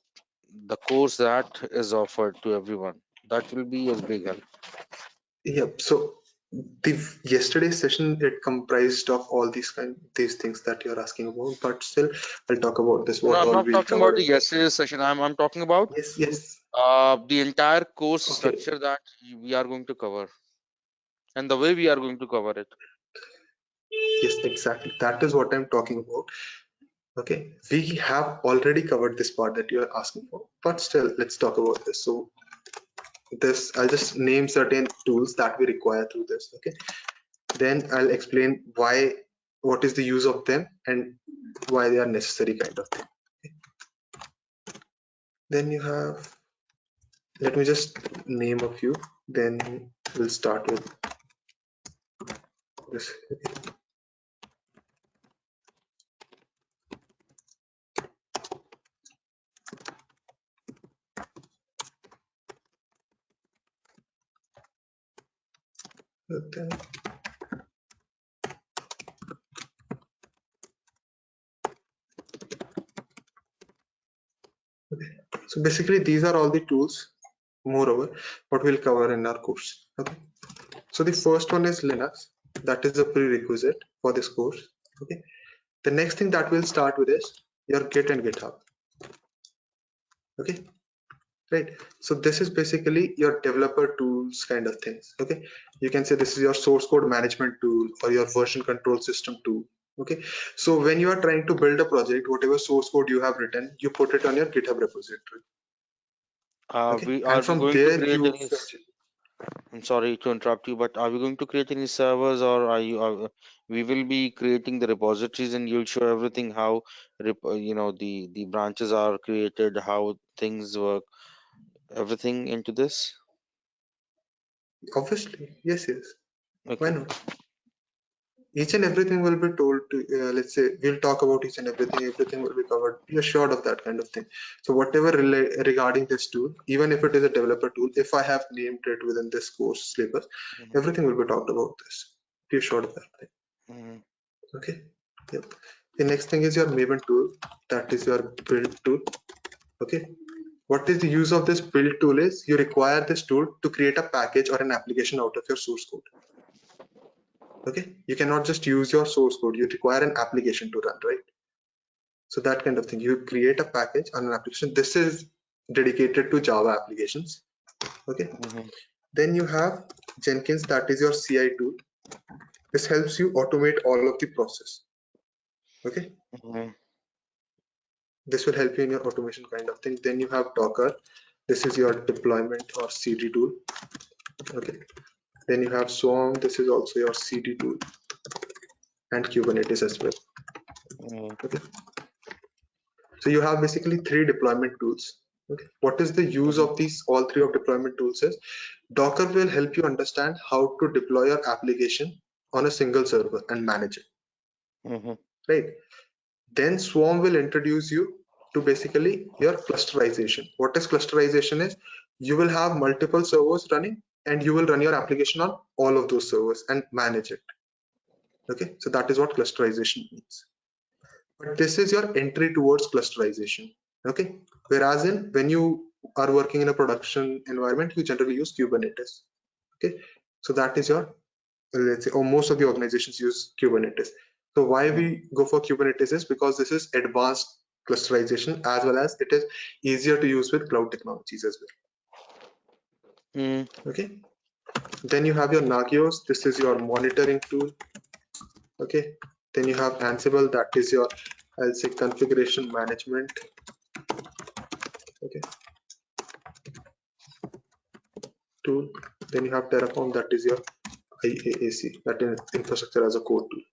the course that is offered to everyone, that will be a big help. yeah. So the yesterday's session, it comprised of all these things that you're asking about, but still I'll talk about this, No, what I'm all not we'll talking about cover the in this. yesterday's session. I'm talking about Yes, yes. the entire course Okay. structure that we are going to cover and the way we are going to cover it. Yes, exactly. That is what I'm talking about. Okay, we have already covered this part that you are asking for, but still, let's talk about this. So this, I'll just name certain tools that we require through this. Okay, then I'll explain why, what is the use of them, and why they are necessary kind of thing. Okay. Then you have, let me just name a few, then we'll start with this. Okay. So basically, these are all the tools, moreover, what we'll cover in our course. Okay. So the first one is Linux. That is a prerequisite for this course. Okay. The next thing that we'll start with is your Git and GitHub. Okay. Right. So this is basically your developer tools kind of things. Okay. You can say this is your source code management tool or your version control system tool. Okay. So when you are trying to build a project, whatever source code you have written, you put it on your GitHub repository. Okay. We And are we from going to there create you any fetch it. I'm sorry to interrupt you, but are we going to create any servers, or we will be creating the repositories, and you'll show everything how the branches are created, how things work, everything into this? Obviously, yes, yes. Why Okay. not? Each and everything will be told to, let's say, we'll talk about each and everything will be covered. Be assured of that kind of thing. So whatever regarding this tool, even if it is a developer tool, if I have named it within this course syllabus, Mhm, everything will be talked about this. Be assured of that thing. mhm, Okay. Yep. The next thing is your Maven tool. That is your build tool. Okay. What is the use of this build tool is you require this tool to create a package or an application out of your source code. Okay. You cannot just use your source code. You require an application to run, right? So that kind of thing. You create a package on an application. This is dedicated to Java applications. Okay. mhm, Then you have Jenkins, that is your CI tool. This helps you automate all of the process. Okay. mhm, This will help you in your automation kind of thing. Then you have Docker. This is your deployment or CD tool. Okay. Then you have Swarm. This is also your CD tool, and Kubernetes as well. mhm, Okay. So you have basically 3 deployment tools. Okay. What is the use mhm, of these all 3 of deployment tools is Docker will help you understand how to deploy your application on a single server and manage it. mhm, Right. Then Swarm will introduce you to basically your clusterization. What is clusterization is you will have multiple servers running and you will run your application on all of those servers and manage it. Okay, so that is what clusterization means. But this is your entry towards clusterization. Okay, whereas when you are working in a production environment, you generally use Kubernetes. Okay, so that is your, let's say, or most of the organizations use Kubernetes. So why mhm, we go for Kubernetes is because this is advanced clusterization, as well as it is easier to use with cloud technologies as mhm, well. Okay, then you have your Nagios. This is your monitoring tool. Okay, then you have Ansible. That is your, I'll say, configuration management. Okay, tool. Then you have Terraform. That is your IaaC, that is infrastructure as a code tool.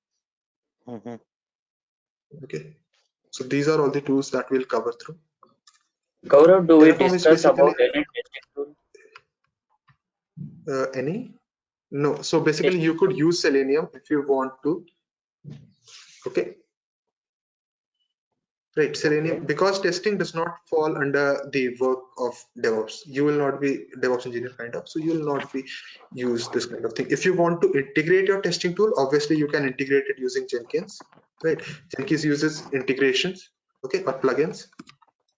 mhm. Okay, so these are all the tools that we'll cover through. Gaurav, do we Terraform is discuss basically about any testing tool? any. No, so basically Testing you could tool? use Selenium if you want to. Okay, right. Okay. Selenium, because testing does not fall under the work of DevOps. You will not be DevOps engineer kind of, so you will not be use this kind of thing. If you want to integrate your testing tool, obviously you can integrate it using Jenkins. Right, Jenkins uses integrations. Okay, or plugins.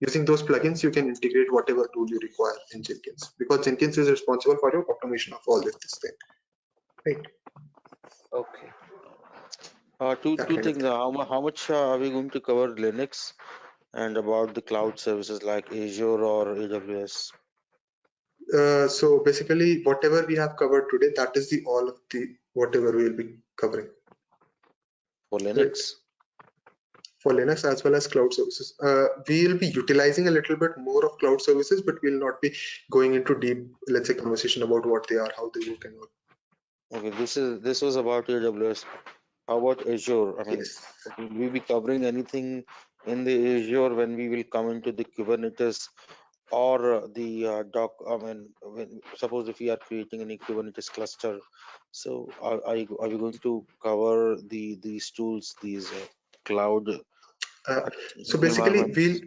Using those plugins, you can integrate whatever tool you require in Jenkins, because Jenkins is responsible for your automation of all this thing. Right, Okay. that Two kind of things. thing. How much are we going to cover Linux and about the cloud services like Azure or AWS So basically, whatever we have covered today, that is the all of the whatever we will be covering, for right? Linux? For Linux as well as cloud services, we will be utilizing a little bit more of cloud services, but we'll not be going into deep, let's say, conversation about what they are, how they work, and all. Okay, this was about AWS. How about Azure? I mean, Yes. will we be covering anything in the Azure when we will come into the Kubernetes or the doc? I mean, suppose if we are creating any Kubernetes cluster, so are we going to cover these tools, these cloud Uh, so basically, environments?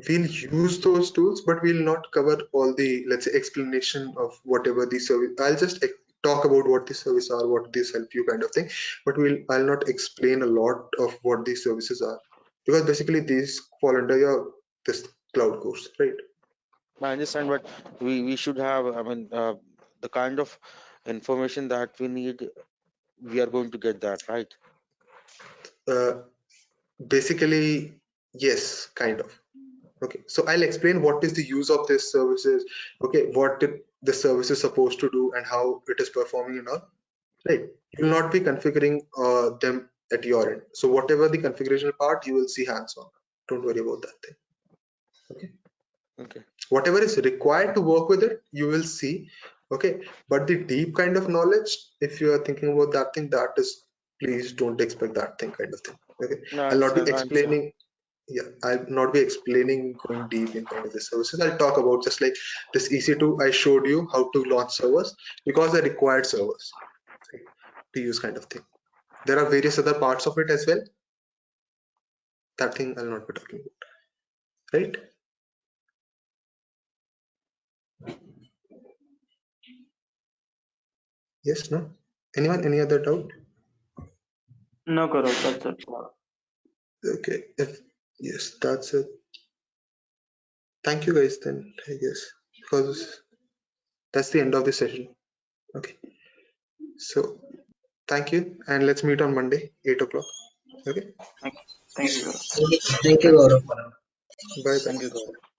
we'll use those tools, but we'll not cover all the, let's say, explanation of whatever the service. I'll just talk about what the service are, what these help you kind of thing, but I'll not explain a lot of what these services are, because basically these fall under your this cloud course, right? I understand, but we should have. I mean, the kind of information that we need, we are going to get that, right? Uh, Basically, yes, kind of. Okay, so I'll explain what is the use of this services. Okay, what the service is supposed to do and how it is performing and all. Right, you will not be configuring them at your end. So whatever the configuration part, you will see hands-on. Don't worry about that thing. Okay, Okay. whatever is required to work with it, you will see. Okay, but the deep kind of knowledge, if you are thinking about that thing, that is, please don't expect that thing kind of thing. Okay, No, I I'll not be understand. I understand. explaining. Yeah, I'll not be explaining going deep in kind of the services. I'll talk about just like this EC2. I showed you how to launch servers because they're required servers, right, to use kind of thing. There are various other parts of it as well. That thing I'll not be talking about, right? Yes, no? Anyone, any other doubt? No, Gaurav, that's it. Okay, if yes, that's it. Thank you guys then, I guess, because that's the end of the session. Okay, so thank you, and let's meet on Monday, 8 o'clock. Okay, Thank you, Gaurav. Thank you, Gaurav. bye Thank bye. you, Gaurav.